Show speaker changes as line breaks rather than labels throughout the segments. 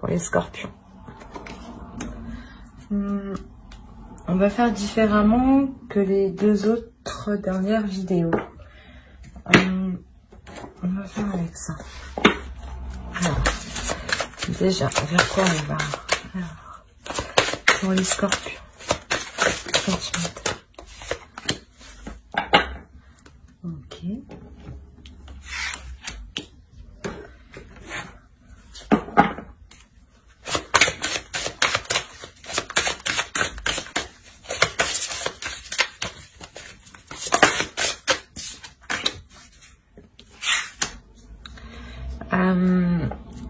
pour les scorpions. On va faire différemment que les deux autres dernières vidéos. On va faire avec ça. Alors, déjà, vers quoi on va? Alors, pour les scorpions. Centimètres. Ok.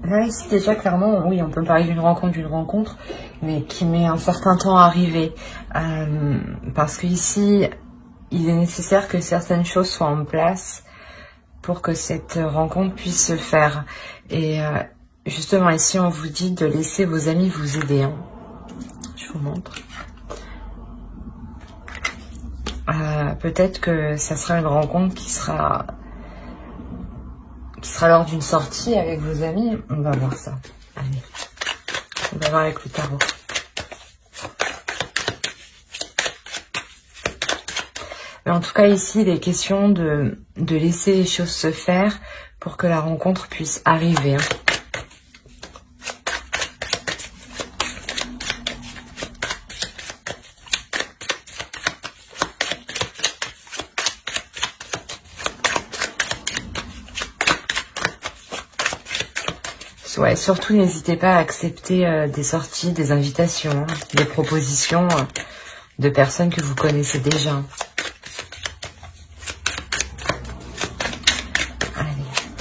Là, ici, déjà, clairement, oui, on peut parler d'une rencontre, mais qui met un certain temps à arriver. Parce que ici, il est nécessaire que certaines choses soient en place pour que cette rencontre puisse se faire. Et justement, ici, on vous dit de laisser vos amis vous aider. Hein. Je vous montre. Peut-être que ça sera une rencontre qui sera lors d'une sortie avec vos amis. On va voir ça. Allez, on va voir avec le tarot. Mais en tout cas, ici, il est question de laisser les choses se faire pour que la rencontre puisse arriver. Hein. Ouais, surtout n'hésitez pas à accepter des sorties, des invitations, hein, des propositions de personnes que vous connaissez déjà. Allez,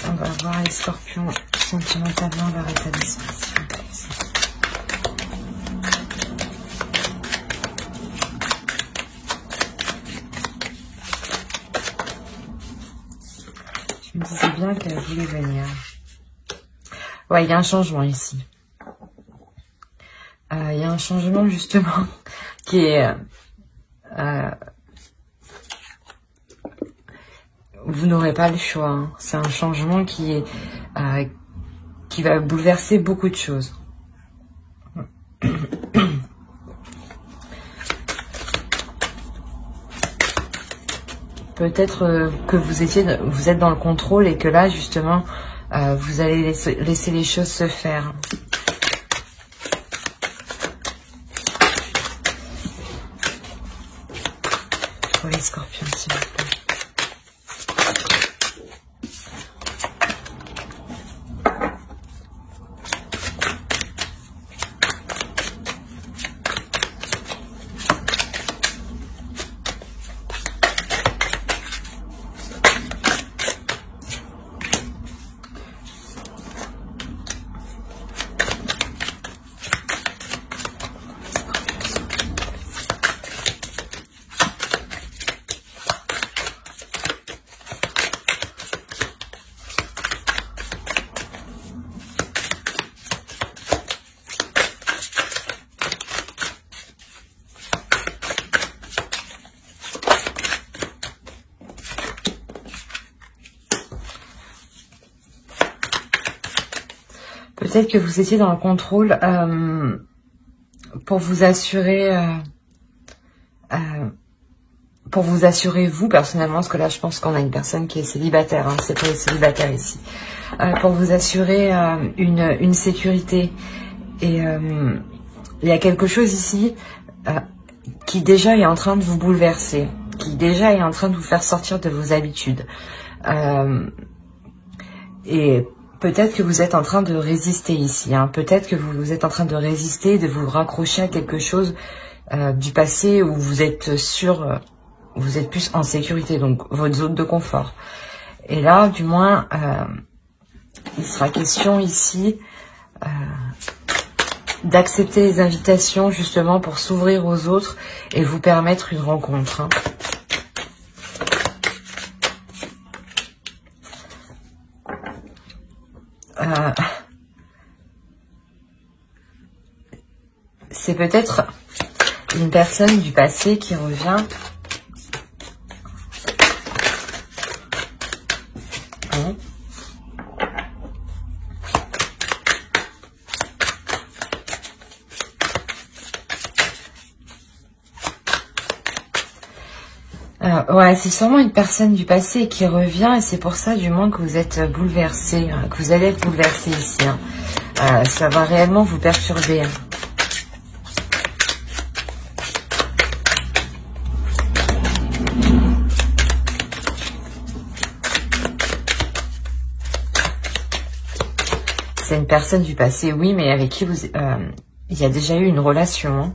on va voir les scorpions sentimentalement leur état d'esprit. Je me disais bien qu'elle voulait venir. Ouais, il y a un changement ici. Il y a un changement justement qui est... vous n'aurez pas le choix. Hein. C'est un changement qui va bouleverser beaucoup de choses. Peut-être que vous êtes dans le contrôle et que là justement... vous allez laisser les choses se faire. Pour les scorpions, s'il vous plaît. Peut-être que vous étiez dans le contrôle pour vous assurer vous personnellement, parce que là je pense qu'on a une personne qui est célibataire, hein, c'est pour les célibataires ici, pour vous assurer une sécurité. Et il y a quelque chose ici qui déjà est en train de vous bouleverser, qui déjà est en train de vous faire sortir de vos habitudes. Et peut-être que vous êtes en train de résister ici. Hein. Peut-être que vous êtes en train de résister, de vous raccrocher à quelque chose du passé où vous êtes sûr, vous êtes plus en sécurité, donc votre zone de confort. Et là, du moins, il sera question ici d'accepter les invitations justement pour s'ouvrir aux autres et vous permettre une rencontre. Hein. C'est peut-être une personne du passé qui revient. Ouais, c'est sûrement une personne du passé qui revient et c'est pour ça du moins que vous êtes bouleversé, hein, que vous allez être bouleversé ici. Hein. Ça va réellement vous perturber. Hein. C'est une personne du passé, oui, mais avec qui vous... il y a déjà eu une relation. Hein.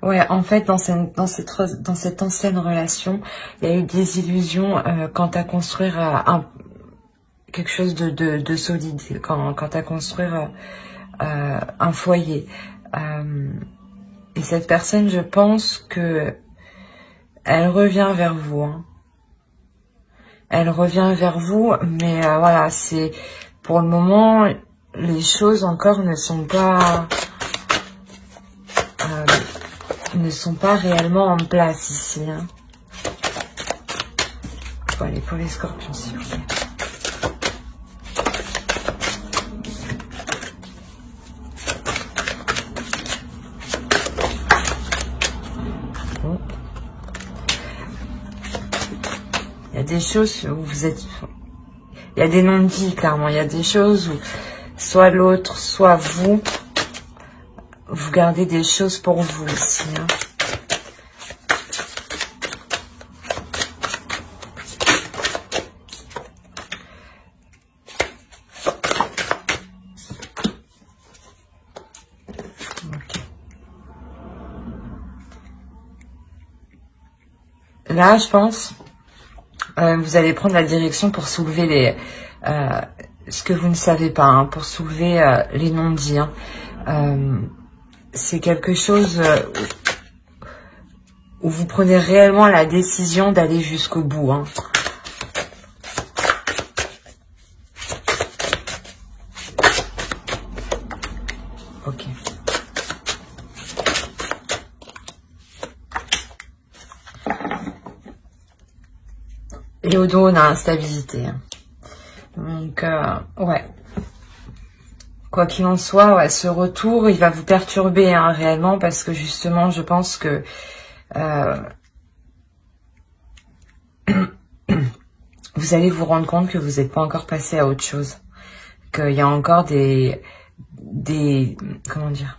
Ouais, en fait, dans cette ancienne relation, il y a eu des illusions quant à construire quelque chose de solide, quant à construire un foyer. Et cette personne, je pense que elle revient vers vous. Hein. Elle revient vers vous, mais voilà, c'est pour le moment, les choses encore ne sont pas réellement en place ici. Hein. Faut aller pour les scorpions, s'il vous plaît. Bon. Il y a des choses où vous êtes... Il y a des non-dits, clairement. Il y a des choses où soit l'autre, soit vous gardez des choses pour vous ici. Hein. Okay. Là, je pense, vous allez prendre la direction pour soulever ce que vous ne savez pas, hein, pour soulever les non-dits. Hein. C'est quelque chose où vous prenez réellement la décision d'aller jusqu'au bout. Hein. Ok. Et au dos, on a instabilité. Hein. Donc, ouais. Quoi qu'il en soit, ouais, ce retour, il va vous perturber hein, réellement parce que justement, je pense que vous allez vous rendre compte que vous n'êtes pas encore passé à autre chose. Qu'il y a encore des comment dire,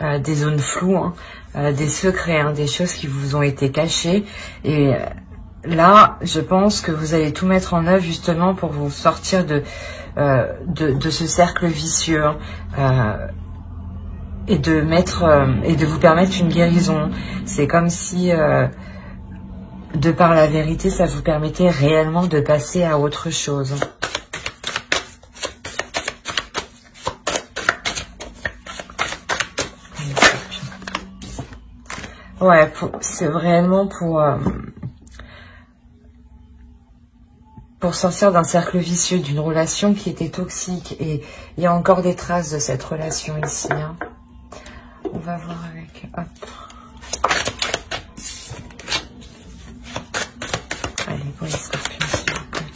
des zones floues, hein, des secrets, hein, des choses qui vous ont été cachées. Et là, je pense que vous allez tout mettre en œuvre justement pour vous sortir de ce cercle vicieux et de vous permettre une guérison. C'est comme si, de par la vérité, ça vous permettait réellement de passer à autre chose. Ouais, c'est vraiment pour sortir d'un cercle vicieux, d'une relation qui était toxique. Et il y a encore des traces de cette relation ici. Hein. On va voir avec... Hop. Allez, pour les scorpions, s'il vous plaît.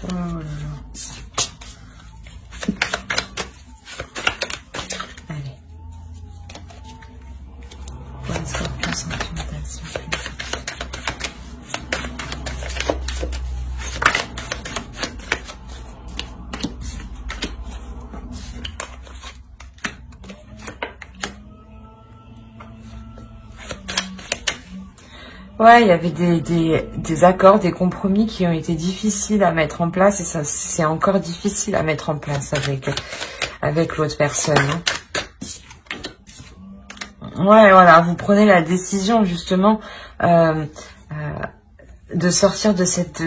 Oh là là. Allez. Pour les scorpions sentimentaux, s'il vous plaît. Ouais, il y avait des accords, des compromis qui ont été difficiles à mettre en place et ça c'est encore difficile à mettre en place avec l'autre personne. Hein. Ouais, voilà, vous prenez la décision justement de sortir de cette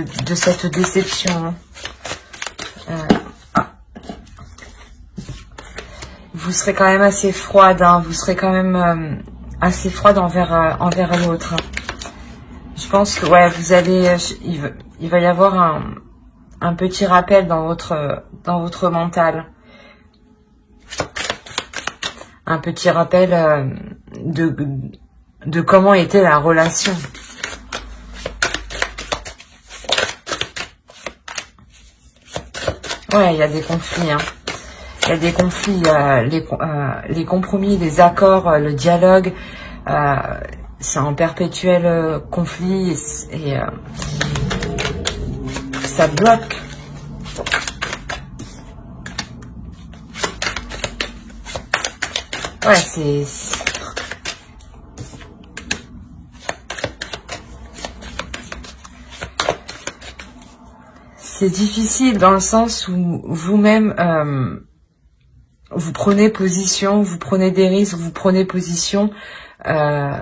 déception. Vous serez quand même assez froide, hein, vous serez quand même assez froide envers l'autre. Je pense que ouais, vous allez, il va y avoir un petit rappel dans votre mental, un petit rappel de comment était la relation. Ouais, il y a des conflits, hein. Il y a des conflits, les compromis, les accords, le dialogue, c'est en perpétuel conflit et ça bloque. Ouais, c'est difficile dans le sens où vous-même vous prenez position, vous prenez des risques, vous prenez position en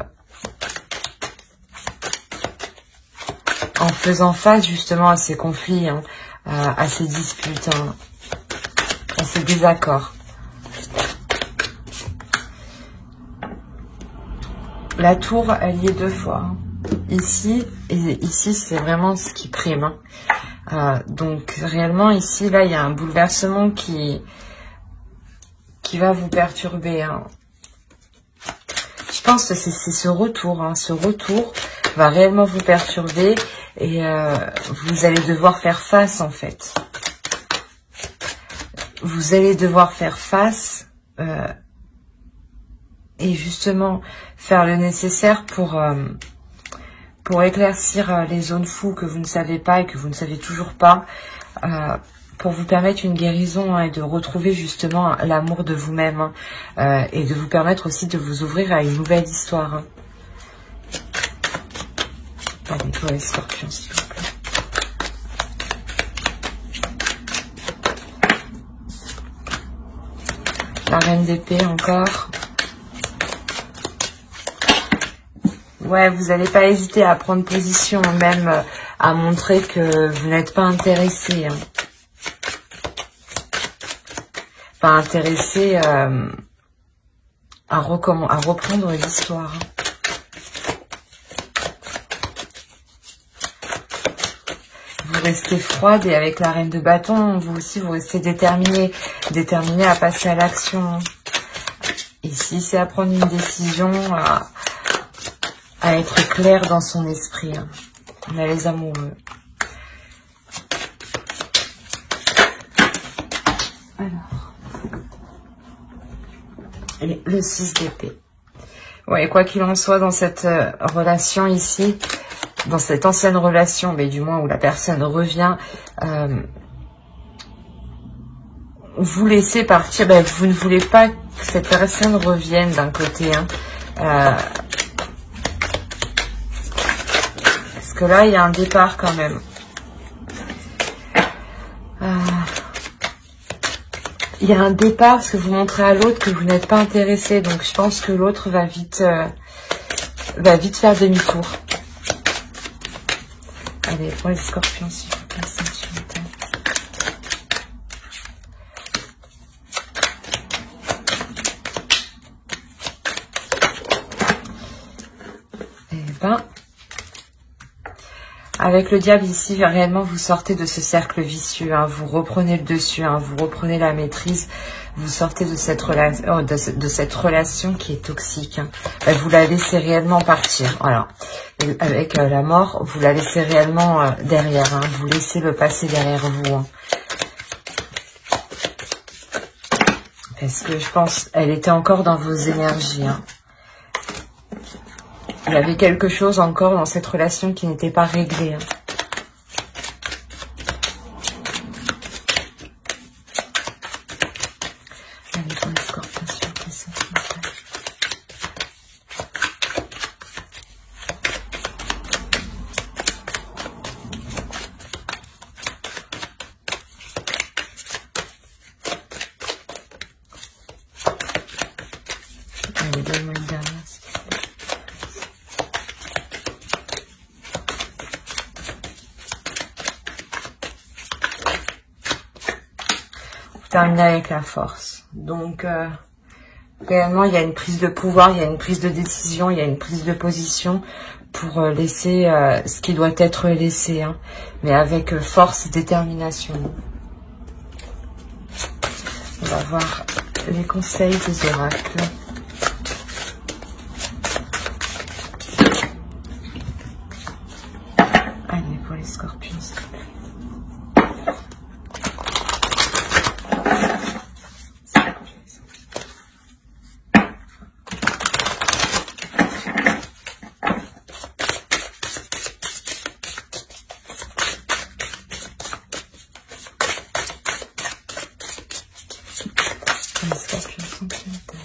faisant face justement à ces conflits, hein, à ces disputes, hein, à ces désaccords. La tour, elle y est 2 fois. Hein. Ici, et ici, c'est vraiment ce qui prime. Hein. Donc, réellement, ici, là, il y a un bouleversement qui va vous perturber. Hein. Je pense que c'est ce retour. Hein. Ce retour va réellement vous perturber et vous allez devoir faire face, en fait. Vous allez devoir faire face et justement faire le nécessaire pour éclaircir les zones floues que vous ne savez pas et que vous ne savez toujours pas, pour vous permettre une guérison, hein, et de retrouver justement l'amour de vous-même, hein, et de vous permettre aussi de vous ouvrir à une nouvelle histoire. Hein. Allez, toi les scorpions, s'il vous plaît. La reine d'épée encore. Ouais, vous n'allez pas hésiter à prendre position, même à montrer que vous n'êtes pas intéressé. Hein. Pas intéressé à reprendre l'histoire. Hein. Vous restez froide et avec la reine de bâton, vous aussi, vous restez déterminé à passer à l'action. Ici, c'est à prendre une décision, à être clair dans son esprit. Hein. On a les amoureux. Alors. Et le 6 d'épée. Ouais, quoi qu'il en soit, dans cette relation ici, dans cette ancienne relation, mais du moins où la personne revient, vous laissez partir, ben, vous ne voulez pas que cette personne revienne d'un côté. Hein. Parce que là, il y a un départ quand même. Il y a un départ parce que vous montrez à l'autre que vous n'êtes pas intéressé. Donc, je pense que l'autre va vite faire demi-tour. Allez, pour les scorpions, s'il vous plaît, sensualité. Eh ben, avec le diable ici, réellement, vous sortez de ce cercle vicieux. Hein, vous reprenez le dessus, hein, vous reprenez la maîtrise. Vous sortez de cette relation qui est toxique. Hein. Vous la laissez réellement partir. Voilà. Et avec la mort, vous la laissez réellement derrière. Hein. Vous laissez le passé derrière vous. Hein. Parce que je pense elle était encore dans vos énergies. Hein. Il y avait quelque chose encore dans cette relation qui n'était pas réglé. Hein. Allez, pour les scorpions, s'il vous plaît, s'il vous plaît. Allez, donne-moi une dernière. terminer avec la force. Donc, réellement, il y a une prise de pouvoir, il y a une prise de décision, il y a une prise de position pour laisser ce qui doit être laissé, hein, mais avec force et détermination. On va voir les conseils des oracles. Allez, pour les scorpions, s'il te plaît. Les scorpions sentimentaux.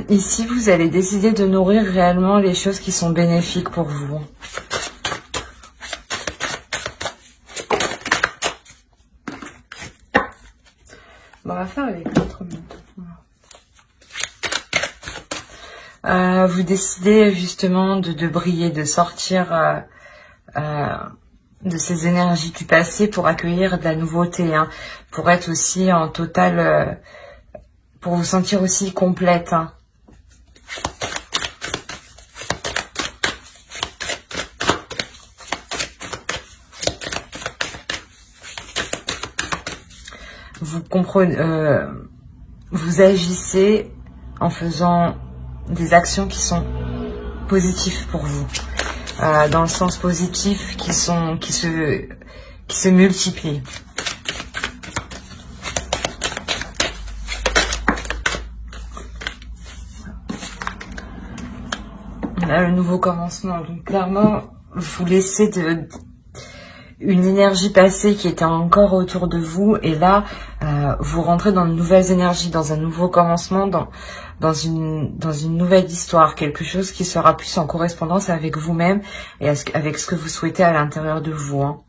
Ici, vous allez décider de nourrir réellement les choses qui sont bénéfiques pour vous. Bon, on va faire avec l'autre main. Vous décidez justement de briller, de sortir de ces énergies du passé pour accueillir de la nouveauté, hein, pour être aussi en total... pour vous sentir aussi complète. Hein. Vous comprenez, vous agissez en faisant des actions qui sont positives pour vous, dans le sens positif, qui se multiplient. Là, le nouveau commencement. Donc clairement, vous laissez une énergie passée qui était encore autour de vous, et là, vous rentrez dans de nouvelles énergies, dans un nouveau commencement, dans une nouvelle histoire, quelque chose qui sera plus en correspondance avec vous-même et avec ce que vous souhaitez à l'intérieur de vous. Hein.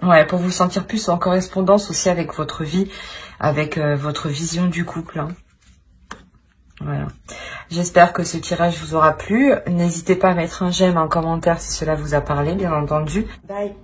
Ouais, pour vous sentir plus en correspondance aussi avec votre vie, avec votre vision du couple. Hein. Voilà. J'espère que ce tirage vous aura plu. N'hésitez pas à mettre un j'aime, un commentaire si cela vous a parlé, bien entendu. Bye.